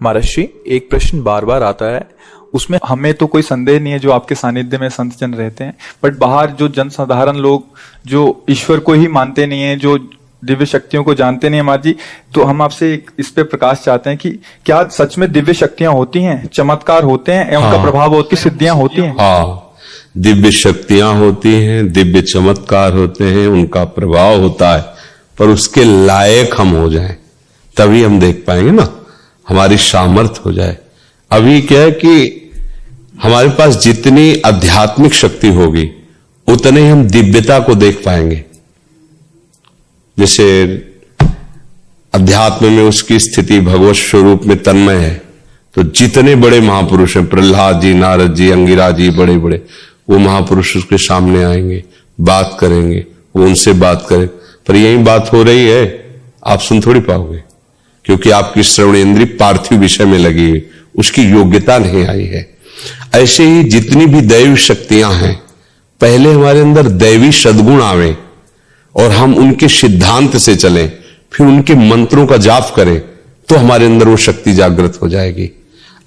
महर्षि, एक प्रश्न बार बार आता है, उसमें हमें तो कोई संदेह नहीं है जो आपके सानिध्य में संत जन रहते हैं, बट बाहर जो जनसाधारण लोग जो ईश्वर को ही मानते नहीं है, जो दिव्य शक्तियों को जानते नहीं है महाराज जी, तो हम आपसे इस पे प्रकाश चाहते हैं कि क्या सच में दिव्य शक्तियां होती हैं, चमत्कार होते हैं एवं उनका प्रभाव होती, सिद्धियां होती हैं? हाँ, दिव्य शक्तियां होती हैं, दिव्य चमत्कार होते हैं, उनका प्रभाव होता है, पर उसके लायक हम हो जाएं तभी हम देख पाएंगे ना, हमारी सामर्थ्य हो जाए। अभी क्या है कि हमारे पास जितनी आध्यात्मिक शक्ति होगी उतने ही हम दिव्यता को देख पाएंगे। जैसे अध्यात्म में उसकी स्थिति भगवत स्वरूप में तन्मय है, तो जितने बड़े महापुरुष हैं, प्रहलाद जी, नारद जी, अंगिरा जी, बड़े बड़े, वो महापुरुष उसके सामने आएंगे, बात करेंगे, वो उनसे बात करें, पर यही बात हो रही है, आप सुन थोड़ी पाओगे, क्योंकि आपकी श्रवण इंद्री पार्थिव विषय में लगी हुई, उसकी योग्यता नहीं आई है। ऐसे ही जितनी भी दैवी शक्तियां हैं, पहले हमारे अंदर दैवी सद्गुण आवे और हम उनके सिद्धांत से चलें, फिर उनके मंत्रों का जाप करें, तो हमारे अंदर वो शक्ति जागृत हो जाएगी।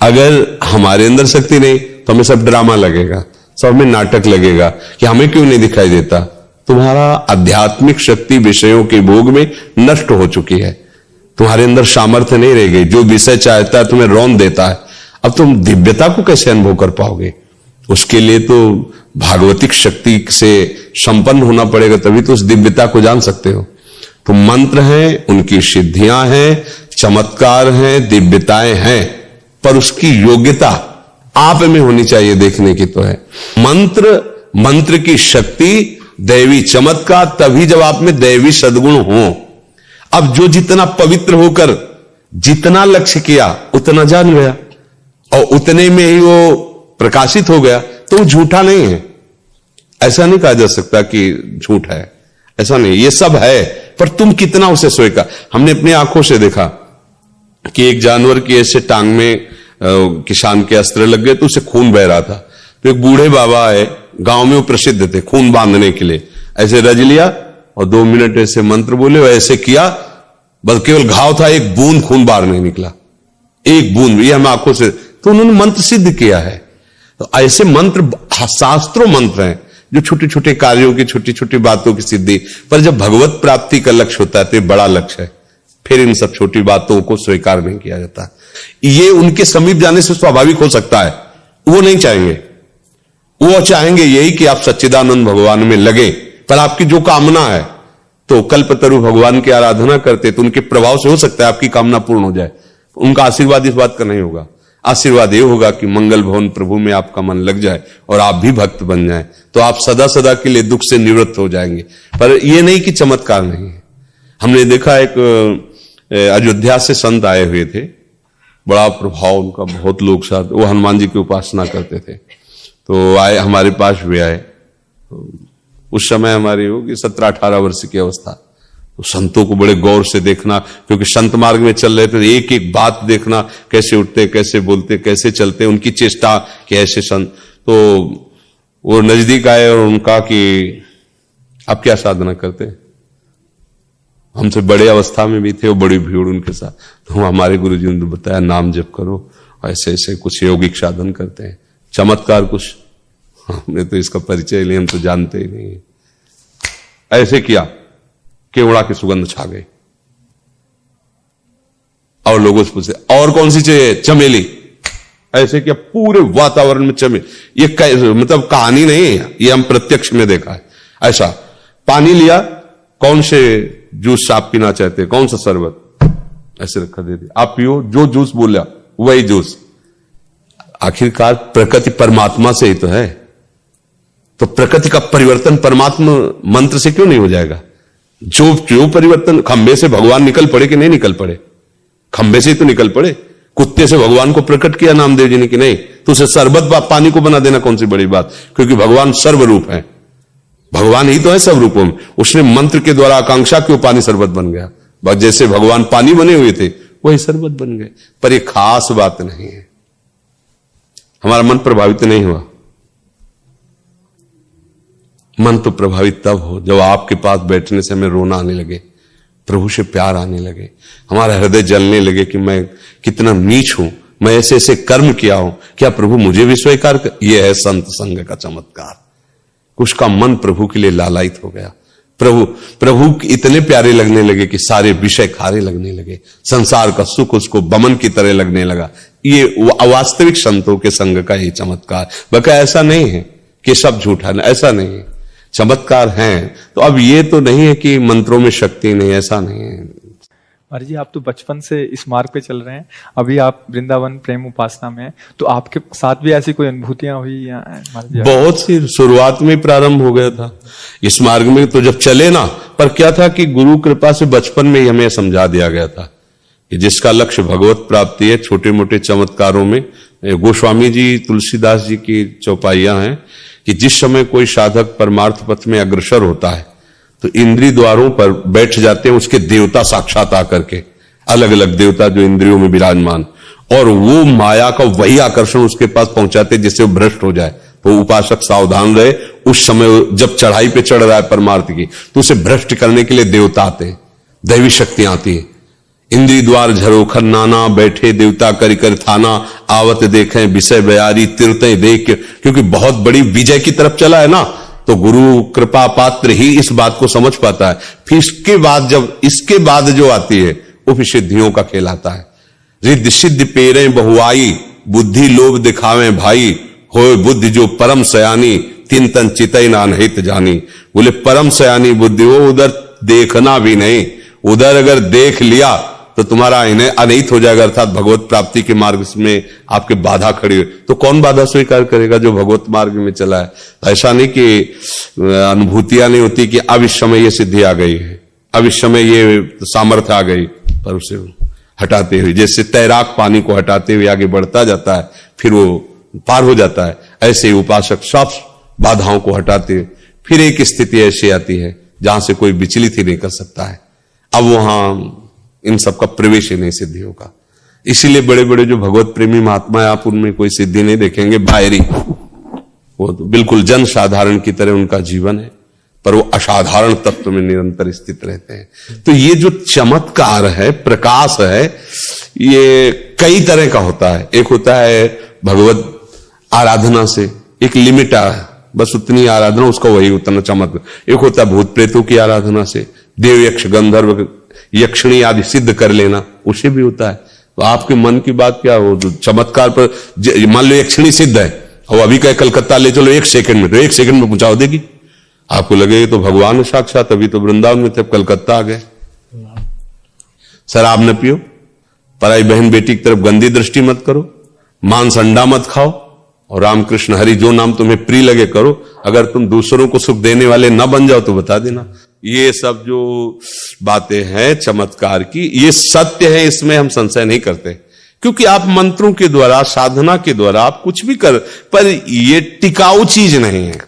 अगर हमारे अंदर शक्ति नहीं तो हमें सब ड्रामा लगेगा, सब में नाटक लगेगा कि हमें क्यों नहीं दिखाई देता। तुम्हारा आध्यात्मिक शक्ति विषयों के भोग में नष्ट हो चुकी है, तुम्हारे अंदर सामर्थ्य नहीं रह गई, जो विषय चाहता है तुम्हें रौंद देता है। अब तुम दिव्यता को कैसे अनुभव कर पाओगे? उसके लिए तो भागवतिक शक्ति से संपन्न होना पड़ेगा, तभी तो उस दिव्यता को जान सकते हो। तो मंत्र हैं, उनकी सिद्धियां हैं, चमत्कार हैं, दिव्यताएं हैं, पर उसकी योग्यता आप में होनी चाहिए, देखने की तो है। मंत्र की शक्ति, दैवी चमत्कार तभी जब आप में दैवी सद्गुण हो। अब जो जितना पवित्र होकर जितना लक्ष्य किया उतना जान गया और उतने में ही वो प्रकाशित हो गया, तो वो झूठा नहीं है। ऐसा नहीं कहा जा सकता कि झूठ है, ऐसा नहीं, ये सब है, पर तुम कितना उसे स्वीकार। हमने अपनी आंखों से देखा कि एक जानवर की ऐसे टांग में किसान के अस्त्र लग गए तो उसे खून बह रहा था, तो एक बूढ़े बाबा आए, गांव में वो प्रसिद्ध थे खून बांधने के लिए, ऐसे रज लिया और 2 मिनट ऐसे मंत्र बोले, ऐसे किया, बस केवल घाव था, एक बूंद खून बाहर नहीं निकला, एक बूंद, ये हम आंखों से, तो उन्होंने मंत्र सिद्ध किया है। तो ऐसे मंत्र शास्त्रों मंत्र हैं जो छोटे छोटे कार्यों की, छोटी छोटी बातों की सिद्धि, पर जब भगवत प्राप्ति का लक्ष्य होता है तो बड़ा लक्ष्य है, फिर इन सब छोटी बातों को स्वीकार नहीं किया जाता। ये उनके समीप जाने से स्वाभाविक हो सकता है, वो नहीं चाहेंगे, वो चाहेंगे यही कि आप सच्चिदानंद भगवान में लगे, पर आपकी जो कामना है, तो कल्पतरु भगवान की आराधना करते तो उनके प्रभाव से हो सकता है आपकी कामना पूर्ण हो जाए। उनका आशीर्वाद इस बात का नहीं होगा, आशीर्वाद ये होगा कि मंगल भवन प्रभु में आपका मन लग जाए और आप भी भक्त बन जाएं, तो आप सदा सदा के लिए दुख से निवृत्त हो जाएंगे। पर यह नहीं कि चमत्कार नहीं है। हमने देखा एक अयोध्या से संत आए हुए थे, बड़ा प्रभाव उनका, बहुत लोग साथ, वो हनुमान जी की उपासना करते थे, तो आए हमारे पास भी आए। उस समय हमारी होगी 17-18 वर्ष की अवस्था। तो संतों को बड़े गौर से देखना, क्योंकि संत मार्ग में चल रहे थे, एक एक बात देखना, कैसे उठते, कैसे बोलते, कैसे चलते, उनकी चेष्टा कि ऐसे संत। तो वो नजदीक आए और उनका कि आप क्या साधना करते हैं? हमसे बड़े अवस्था में भी थे, वो बड़ी भीड़ उनके साथ। तो हमारे गुरुजी ने बताया नाम जप करो, ऐसे ऐसे कुछ यौगिक साधन करते हैं, चमत्कार कुछ, हमने तो इसका परिचय लिया, हम तो जानते ही नहीं। ऐसे किया, केवड़ा की सुगंध छा गई, और लोगों से पूछे और कौन सी चाहिए? चमेली। ऐसे किया, पूरे वातावरण में चमेली। ये मतलब कहानी नहीं है, ये हम प्रत्यक्ष में देखा है। ऐसा पानी लिया, कौन से जूस आप पीना चाहते हैं, कौन सा शरबत, ऐसे रखा, दे दिया, आप पियो, जो जूस बोला वही जूस। आखिरकार प्रकृति परमात्मा से ही तो है, तो प्रकृति का परिवर्तन परमात्मा मंत्र से क्यों नहीं हो जाएगा? जो परिवर्तन, खंबे से भगवान निकल पड़े कि नहीं निकल पड़े? खंबे से ही तो निकल पड़े। कुत्ते से भगवान को प्रकट किया नामदेव जी ने कि नहीं, तो उसे शरबत पानी को बना देना कौन सी बड़ी बात, क्योंकि भगवान सर्वरूप है, भगवान ही तो है सब रूपों में। उसने मंत्र के द्वारा आकांक्षा क्यों पानी शरबत बन गया, बस जैसे भगवान पानी बने हुए थे वही शरबत बन गए। पर यह खास बात नहीं है, हमारा मन प्रभावित नहीं हुआ। मन तो प्रभावित तब हो जब आपके पास बैठने से हमें रोना आने लगे, प्रभु से प्यार आने लगे, हमारा हृदय जलने लगे कि मैं कितना नीच हूं, मैं ऐसे ऐसे कर्म किया हूं, क्या प्रभु मुझे भी स्वीकार कर। यह है संत संग का चमत्कार। उसका मन प्रभु के लिए लालायित हो गया, प्रभु इतने प्यारे लगने लगे कि सारे विषय खारे लगने लगे, संसार का सुख उसको बमन की तरह लगने लगा। ये अवास्तविक संतों के संग का ये चमत्कार। बका ऐसा नहीं है कि सब झूठा, ऐसा नहीं है, चमत्कार हैं। तो अब ये तो नहीं है कि मंत्रों में शक्ति नहीं, ऐसा नहीं है। महाराज जी, आप तो बचपन से इस मार्ग पे चल रहे हैं, अभी आप वृंदावन प्रेम उपासना में हैं, तो आपके साथ भी ऐसी कोई अनुभूतियां हुई या महाराज जी? बहुत सी, शुरुआत में प्रारंभ हो गया था इस मार्ग में, तो जब चले ना, पर क्या था कि गुरु कृपा से बचपन में ही हमें समझा दिया गया था कि जिसका लक्ष्य भगवत प्राप्ति है, छोटे मोटे चमत्कारों में गोस्वामी जी तुलसीदास जी की चौपाइयां हैं कि जिस समय कोई साधक परमार्थ पथ में अग्रसर होता है तो इंद्रिय द्वारों पर बैठ जाते हैं उसके देवता साक्षात आकर के, अलग अलग देवता जो इंद्रियों में विराजमान, और वो माया का वही आकर्षण उसके पास पहुंचाते जिससे वो भ्रष्ट हो जाए। तो उपासक सावधान रहे, उस समय जब चढ़ाई पे चढ़ रहा है परमार्थ की, तो उसे भ्रष्ट करने के लिए देवता आते हैं, दैवी शक्तियां आती है। इंद्रिय द्वार झरोखर नाना, बैठे देवता करि कर थाना, आवत देखें विषय बयारी तीर्थे देख, क्योंकि बहुत बड़ी विजय की तरफ चला है ना, तो गुरु कृपा पात्र ही इस बात को समझ पाता है। फिर इसके बाद जो आती है वो फिर सिद्धियों का खेल आता है। रिद्धि सिद्धि पेरे बहुआई, बुद्धि लोभ दिखावे भाई, होए बुद्धि जो परम सयानी, तीन तन चितई नानहित जानी। बोले परम सयानी बुद्धि वो उधर देखना भी नहीं, उधर अगर देख लिया तो तुम्हारा इन्हें अनहित हो जाएगा, अर्थात भगवत प्राप्ति के मार्ग में आपके बाधा खड़ी हुई। तो कौन बाधा स्वीकार करेगा जो भगवत मार्ग में चला है। ऐसा नहीं कि अनुभूतियां नहीं होती कि अब इस समय ये सिद्धि आ गई है, अब इस समय ये सामर्थ्य आ गई, पर उसे हटाते हुए, जैसे तैराक पानी को हटाते हुए आगे बढ़ता जाता है फिर वो पार हो जाता है, ऐसे ही उपासक सब बाधाओं को हटाते हुए फिर एक स्थिति ऐसी आती है जहां से कोई विचलित ही नहीं कर सकता है। अब वहां इन सबका प्रवेश ही नहीं सिद्धियों का। इसीलिए बड़े बड़े जो भगवत प्रेमी महात्मा है, आप उनमें कोई सिद्धि नहीं देखेंगे बाहरी, वो तो बिल्कुल जन साधारण की तरह उनका जीवन है, पर वो असाधारण तत्व में निरंतर स्थित रहते हैं। तो ये जो चमत्कार है, प्रकाश है, ये कई तरह का होता है। एक होता है भगवत आराधना से, एक लिमिट है, बस उतनी आराधना, उसका वही उतना चमत्कार। एक होता है भूत प्रेतों की आराधना से, देव यक्ष गंधर्व यक्षिणी आदि सिद्ध कर लेना, उसे भी होता है। तो आपके मन की बात क्या हो, चमत्कार पर मान लो यक्षिणी सिद्ध है और अभी कहे कलकत्ता ले चलो 1 सेकंड में, तो 1 सेकंड में पहुंचा देगी, आपको लगेगा तो भगवान साक्षात, अभी तो वृंदावन में थे, कलकत्ता आ गए। शराब न पियो, पराई बहन बेटी की तरफ गंदी दृष्टि मत करो, मांस अंडा मत खाओ, और रामकृष्ण हरि जो नाम तुम्हें प्रिय लगे करो। अगर तुम दूसरों को सुख देने वाले न बन जाओ तो बता देना। ये सब जो बातें हैं चमत्कार की, ये सत्य है, इसमें हम संशय नहीं करते, क्योंकि आप मंत्रों के द्वारा, साधना के द्वारा आप कुछ भी कर, पर ये टिकाऊ चीज नहीं है।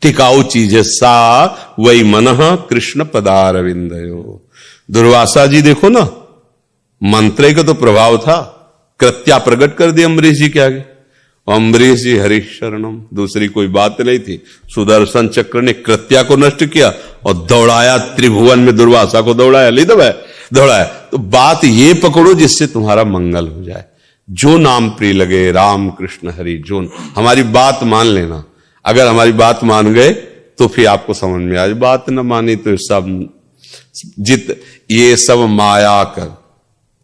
टिकाऊ चीज है सा वही मनः कृष्ण पदारविंदयो। दुर्वासा जी देखो ना, मंत्र का तो प्रभाव था, कृत्या प्रकट कर दी अम्बरीश जी के आगे, अम्बरीश जी हरि शरणम, दूसरी कोई बात नहीं थी। सुदर्शन चक्र ने कृत्या को नष्ट किया और दौड़ाया त्रिभुवन में, दुर्वासा को दौड़ाया, ले दौड़ाया। तो बात ये पकड़ो जिससे तुम्हारा मंगल हो जाए। जो नाम प्रिय लगे, राम कृष्ण हरि, जो हमारी बात मान लेना। अगर हमारी बात मान गए तो फिर आपको समझ में आए, बात न मानी तो सब ये सब माया कर,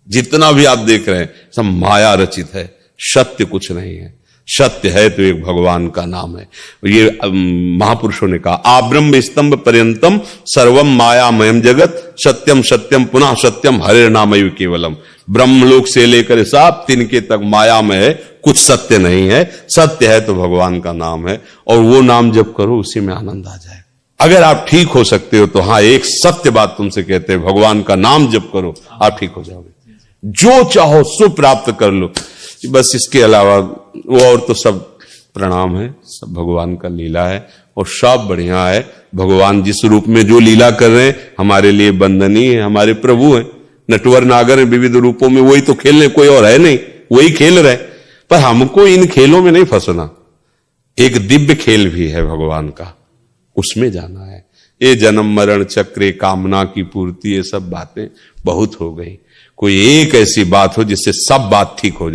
जितना भी आप देख रहे हैं सब माया रचित है, सत्य कुछ नहीं है। सत्य है तो एक भगवान का नाम है। ये महापुरुषों ने कहा, आब्रह्म स्तंभ पर्यंतम सर्वम मायामयम जगत, सत्यम सत्यम पुनः सत्यम हरे नामयु केवलम। ब्रह्मलोक से लेकर साप तिनके तक मायामय है, कुछ सत्य नहीं है। सत्य है तो भगवान का नाम है, और वो नाम जब करो उसी में आनंद आ जाए। अगर आप ठीक हो सकते हो तो हाँ, एक सत्य बात तुमसे कहते हैं, भगवान का नाम जब करो आप ठीक हो जाओगे, जो चाहो सो प्राप्त कर लो। बस इसके अलावा वो और तो सब प्रणाम है, सब भगवान का लीला है, और सब बढ़िया है। भगवान जिस रूप में जो लीला कर रहे हैं हमारे लिए वंदनीय है, हमारे प्रभु हैं, नटवर नागर हैं विविध रूपों में, वही तो खेल रहे, कोई और है नहीं, वही खेल रहे। पर हमको इन खेलों में नहीं फंसना। एक दिव्य खेल भी है भगवान का, उसमें जाना है। ये जन्म मरण चक्रे कामना की पूर्ति, ये सब बातें बहुत हो गई। कोई एक ऐसी बात हो जिससे सब बात ठीक हो जाए।